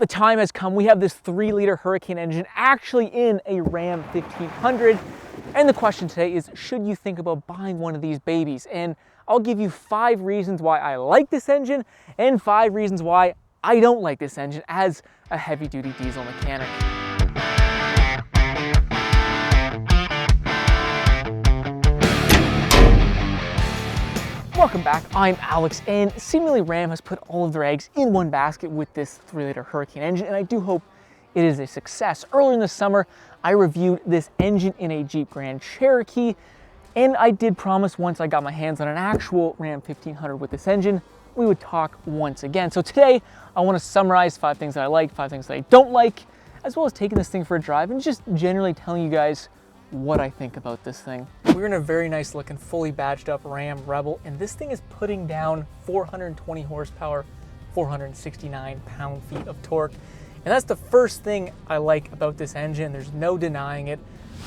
The time has come. We have this 3-liter Hurricane engine actually in a Ram 1500. And the question today is, should you think about buying one of these babies? And I'll give you 5 reasons why I like this engine and 5 reasons why I don't like this engine as a heavy-duty diesel mechanic. Welcome back, I'm Alex, and seemingly Ram has put all of their eggs in one basket with this 3-liter Hurricane engine, and I do hope it is a success. Earlier in the summer, I reviewed this engine in a Jeep Grand Cherokee, and I did promise once I got my hands on an actual Ram 1500 with this engine, we would talk once again. So today, I want to summarize 5 things that I like, 5 things that I don't like, as well as taking this thing for a drive and just generally telling you guys what I think about this thing. We're in a very nice looking, fully badged up Ram Rebel, and this thing is putting down 420 horsepower, 469 pound-feet of torque. And that's the first thing I like about this engine. There's no denying it.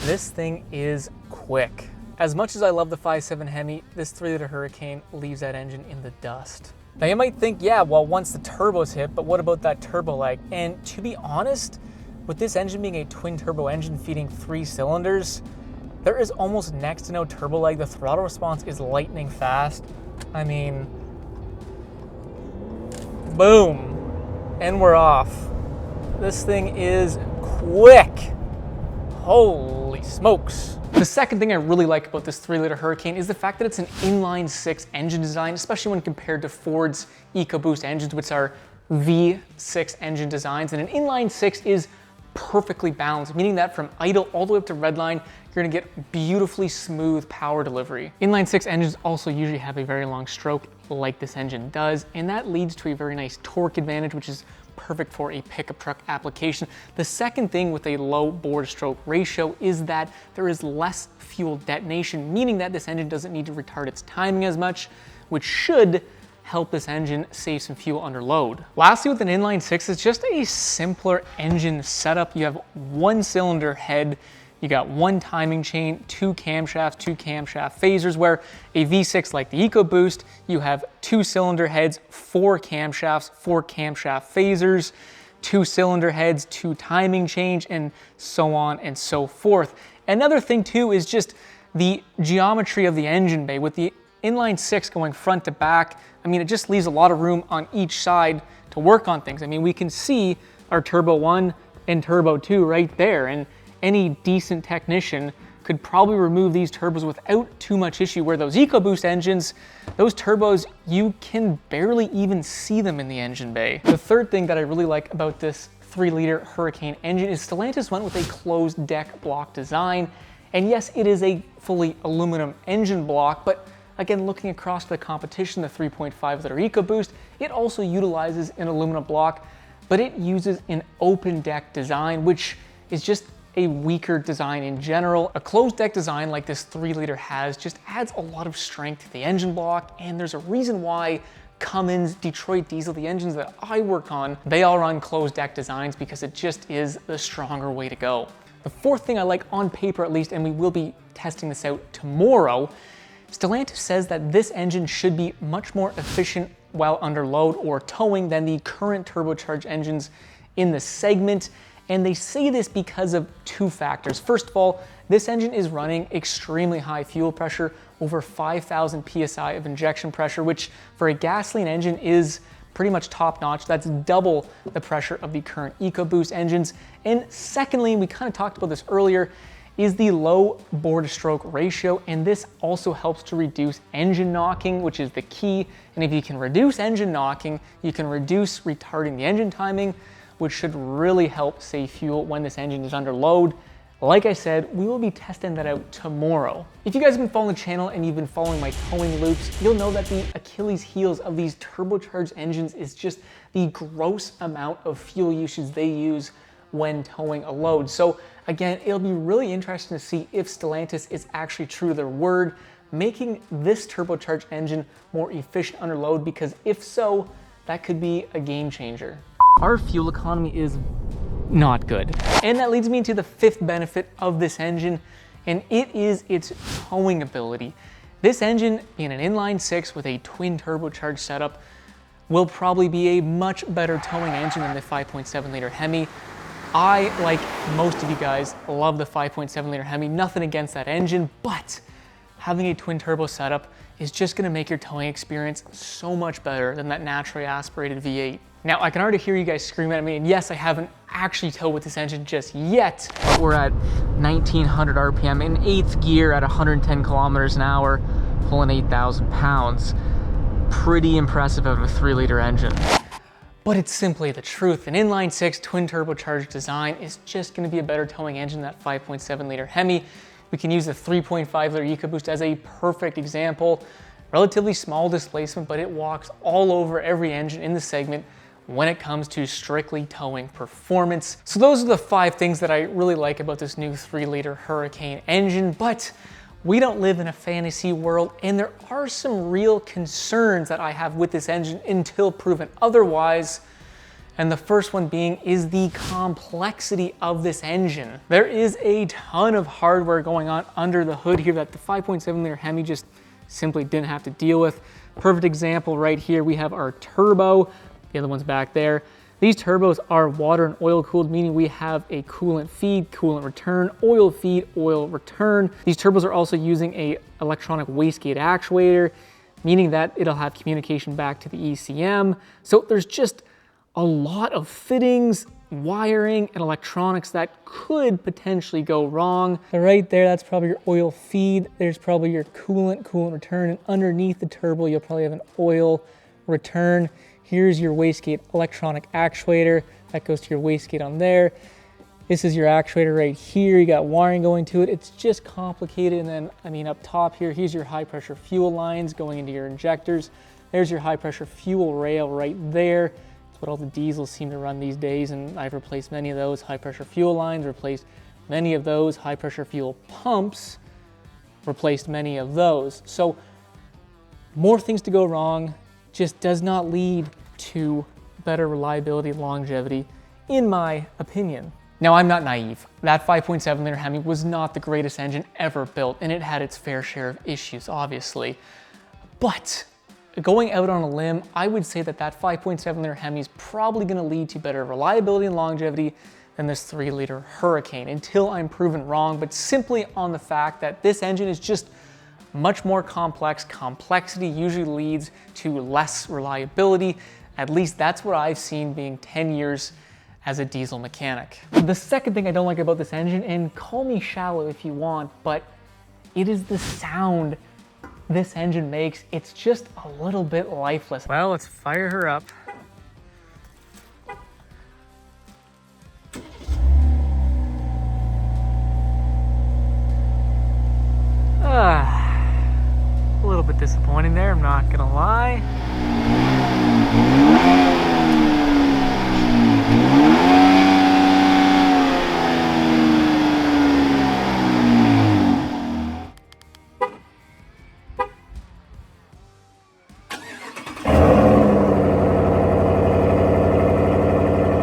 This thing is quick. As much as I love the 5.7 Hemi, this 3-liter Hurricane leaves that engine in the dust. Now you might think, yeah, well, once the turbos hit, but what about that turbo lag? And to be honest, with this engine being a twin turbo engine feeding 3 cylinders, there is almost next to no turbo lag. The throttle response is lightning fast. I mean, boom, and we're off. This thing is quick. Holy smokes. The second thing I really like about this 3-liter Hurricane is the fact that it's an inline 6 engine design, especially when compared to Ford's EcoBoost engines, which are V6 engine designs. And an inline 6 is perfectly balanced, meaning that from idle all the way up to redline, you're gonna get beautifully smooth power delivery. Inline 6 engines also usually have a very long stroke like this engine does, and that leads to a very nice torque advantage, which is perfect for a pickup truck application. The second thing with a low bore to stroke ratio is that there is less fuel detonation, meaning that this engine doesn't need to retard its timing as much, which should help this engine save some fuel under load. Lastly, with an inline 6, it's just a simpler engine setup. You have 1 cylinder head, you got 1 timing chain, 2 camshafts, 2 camshaft phasers, where a V6 like the EcoBoost, you have 2 cylinder heads, 4 camshafts, 4 camshaft phasers, 2 cylinder heads, 2 timing chains, and so on and so forth. Another thing too is just the geometry of the engine bay. With the inline 6 going front to back, I mean, it just leaves a lot of room on each side to work on things. I mean, we can see our Turbo 1 and Turbo 2 right there, and any decent technician could probably remove these turbos without too much issue, where those EcoBoost engines, those turbos, you can barely even see them in the engine bay. The third thing that I really like about this 3-liter Hurricane engine is Stellantis went with a closed deck block design. And yes, it is a fully aluminum engine block, but again, looking across the competition, the 3.5-liter EcoBoost, it also utilizes an aluminum block, but it uses an open deck design, which is just a weaker design in general. A closed deck design like this 3-liter has just adds a lot of strength to the engine block, and there's a reason why Cummins, Detroit Diesel, the engines that I work on, they all run closed deck designs because it just is the stronger way to go. The fourth thing I like on paper at least, and we will be testing this out tomorrow, Stellantis says that this engine should be much more efficient while under load or towing than the current turbocharged engines in the segment. And they say this because of 2 factors. First of all, this engine is running extremely high fuel pressure, over 5,000 PSI of injection pressure, which for a gasoline engine is pretty much top notch. That's double the pressure of the current EcoBoost engines. And secondly, we kind of talked about this earlier, is the low bore to stroke ratio, and this also helps to reduce engine knocking, which is the key. And if you can reduce engine knocking, you can reduce retarding the engine timing, which should really help save fuel when this engine is under load. Like I said, we will be testing that out tomorrow. If you guys have been following the channel and you've been following my towing loops, you'll know that the Achilles heels of these turbocharged engines is just the gross amount of fuel usage they use when towing a load. So again, it'll be really interesting to see if Stellantis is actually true to their word, making this turbocharged engine more efficient under load, because if so, that could be a game changer. Our fuel economy is not good. And that leads me into the 5th benefit of this engine, and it is its towing ability. This engine, being an inline 6 with a twin turbocharged setup, will probably be a much better towing engine than the 5.7 liter Hemi. I, like most of you guys, love the 5.7 liter Hemi, nothing against that engine, but having a twin turbo setup is just gonna make your towing experience so much better than that naturally aspirated V8. Now, I can already hear you guys screaming at me, and yes, I haven't actually towed with this engine just yet, but we're at 1900 RPM in 8th gear at 110 kilometers an hour, pulling 8,000 pounds. Pretty impressive out of a 3-liter engine. But it's simply the truth. An inline 6 twin turbocharged design is just gonna be a better towing engine than that 5.7 liter Hemi. We can use the 3.5 liter EcoBoost as a perfect example. Relatively small displacement, but it walks all over every engine in the segment when it comes to strictly towing performance. So those are the 5 things that I really like about this new 3-liter Hurricane engine, but we don't live in a fantasy world, and there are some real concerns that I have with this engine until proven otherwise. And the first one being is the complexity of this engine. There is a ton of hardware going on under the hood here that the 5.7 liter Hemi just simply didn't have to deal with. Perfect example right here, we have our turbo. The other one's back there. These turbos are water and oil cooled, meaning we have a coolant feed, coolant return, oil feed, oil return. These turbos are also using a electronic wastegate actuator, meaning that it'll have communication back to the ECM. So there's just a lot of fittings, wiring, and electronics that could potentially go wrong. So right there, that's probably your oil feed. There's probably your coolant return, and underneath the turbo, you'll probably have an oil return. Here's your wastegate electronic actuator. That goes to your wastegate on there. This is your actuator right here. You got wiring going to it. It's just complicated. And then, I mean, up top here, here's your high pressure fuel lines going into your injectors. There's your high pressure fuel rail right there. That's what all the diesels seem to run these days. And I've replaced many of those high pressure fuel lines, replaced many of those high pressure fuel pumps, replaced many of those. So more things to go wrong just does not lead to better reliability and longevity, in my opinion. Now, I'm not naive. That 5.7 liter Hemi was not the greatest engine ever built, and it had its fair share of issues, obviously. But going out on a limb, I would say that that 5.7 liter Hemi is probably gonna lead to better reliability and longevity than this 3-liter Hurricane, until I'm proven wrong, but simply on the fact that this engine is just much more complex. Complexity usually leads to less reliability. At least that's what I've seen being 10 years as a diesel mechanic. The second thing I don't like about this engine, and call me shallow if you want, but it is the sound this engine makes. It's just a little bit lifeless. Well, let's fire her up. A little bit disappointing there, I'm not gonna lie.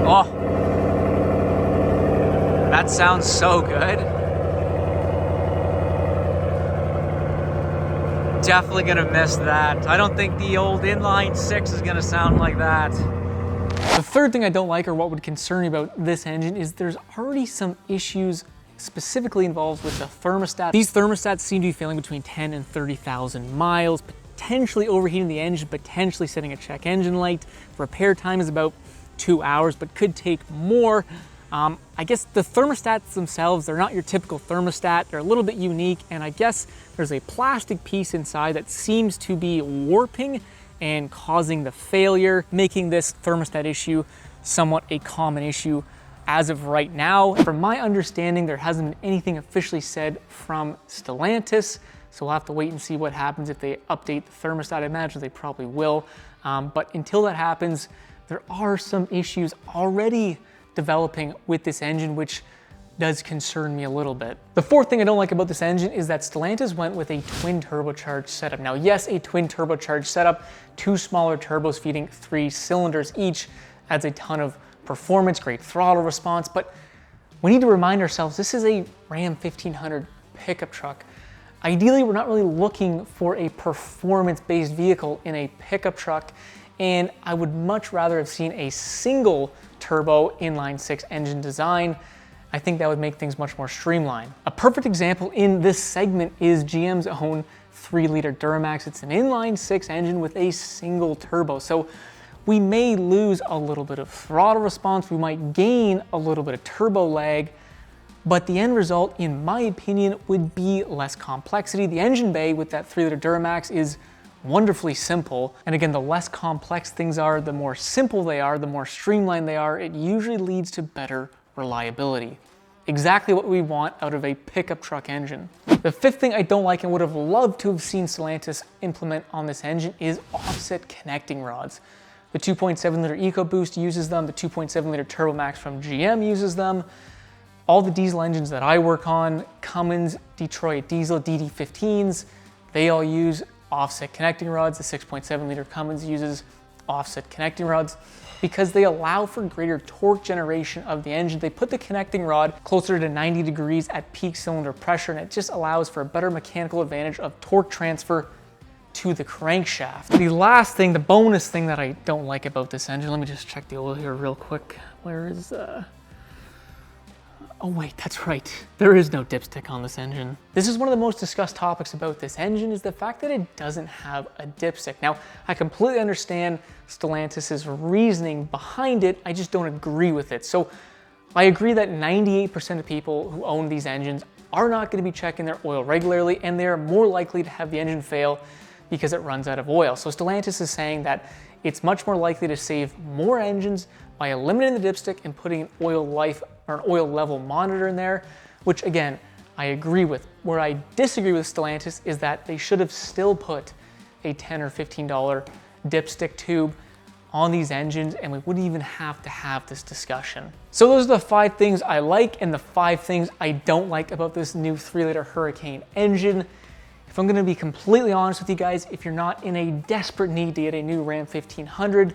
Oh, that sounds so good. Definitely gonna miss that. I don't think the old inline 6 is gonna sound like that. The third thing I don't like, or what would concern me about this engine, is there's already some issues specifically involved with the thermostat. These thermostats seem to be failing between 10 and 30,000 miles, potentially overheating the engine, potentially setting a check engine light. Repair time is about 2 hours, but could take more. I guess the thermostats themselves, they're not your typical thermostat. They're a little bit unique, and I guess there's a plastic piece inside that seems to be warping and causing the failure, making this thermostat issue somewhat a common issue as of right now. From my understanding, there hasn't been anything officially said from Stellantis, so we'll have to wait and see what happens if they update the thermostat. I imagine they probably will, but until that happens, there are some issues already developing with this engine, which does concern me a little bit. The fourth thing I don't like about this engine is that Stellantis went with a twin turbocharged setup. Now, yes, a twin turbocharged setup, 2 smaller turbos feeding 3 cylinders each, adds a ton of performance, great throttle response, but we need to remind ourselves this is a Ram 1500 pickup truck. Ideally, we're not really looking for a performance-based vehicle in a pickup truck, and I would much rather have seen a single turbo inline 6 engine design. I think that would make things much more streamlined. A perfect example in this segment is GM's own 3-liter Duramax. It's an inline 6 engine with a single turbo. So we may lose a little bit of throttle response, we might gain a little bit of turbo lag, but the end result, in my opinion, would be less complexity. The engine bay with that 3-liter Duramax is wonderfully simple. And again, the less complex things are, the more simple they are, the more streamlined they are, it usually leads to better reliability. Exactly what we want out of a pickup truck engine. The fifth thing I don't like and would have loved to have seen Stellantis implement on this engine is offset connecting rods. The 2.7-liter EcoBoost uses them, the 2.7-liter TurboMax from GM uses them. All the diesel engines that I work on, Cummins, Detroit Diesel, DD15s, they all use offset connecting rods. The 6.7-liter Cummins uses offset connecting rods because they allow for greater torque generation of the engine. They put the connecting rod closer to 90 degrees at peak cylinder pressure, and it just allows for a better mechanical advantage of torque transfer to the crankshaft. The last thing, the bonus thing that I don't like about this engine, let me just check the oil here real quick. Where is, oh wait, that's right. There is no dipstick on this engine. This is one of the most discussed topics about this engine is the fact that it doesn't have a dipstick. Now, I completely understand Stellantis' reasoning behind it, I just don't agree with it. So I agree that 98% of people who own these engines are not gonna be checking their oil regularly, and they're more likely to have the engine fail because it runs out of oil. So Stellantis is saying that it's much more likely to save more engines by eliminating the dipstick and putting an oil life or an oil level monitor in there, which again, I agree with. Where I disagree with Stellantis is that they should have still put a $10 or $15 dipstick tube on these engines, and we wouldn't even have to have this discussion. So those are the 5 things I like and the 5 things I don't like about this new 3-liter Hurricane engine. If I'm gonna be completely honest with you guys, if you're not in a desperate need to get a new Ram 1500,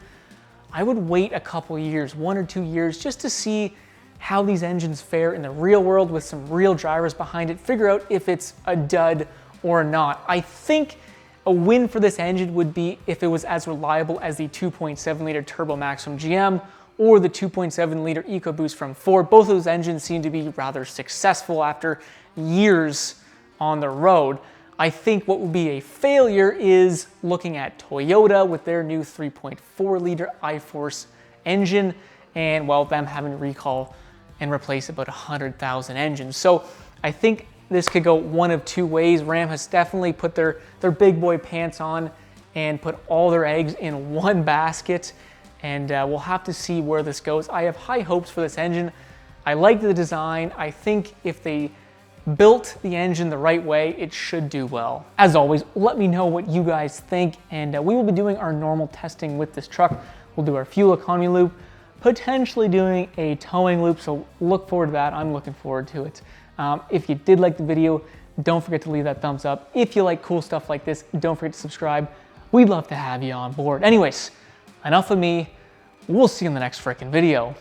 I would wait a couple years, 1 or 2 years, just to see how these engines fare in the real world with some real drivers behind it, figure out if it's a dud or not. I think a win for this engine would be if it was as reliable as the 2.7-liter TurboMax from GM or the 2.7-liter EcoBoost from Ford. Both of those engines seem to be rather successful after years on the road. I think what would be a failure is looking at Toyota with their new 3.4-liter iForce engine, and well, them having to recall and replace about 100,000 engines. So I think this could go one of 2 ways. Ram has definitely put their big boy pants on and put all their eggs in one basket, and we'll have to see where this goes. I have high hopes for this engine. I like the design. I think if they built the engine the right way, it should do well. As always, let me know what you guys think, and we will be doing our normal testing with this truck. We'll do our fuel economy loop, potentially doing a towing loop, so look forward to that. I'm looking forward to it. If you did like the video, don't forget to leave that thumbs up. If you like cool stuff like this, don't forget to subscribe. We'd love to have you on board. Anyways, enough of me. We'll see you in the next frickin' video.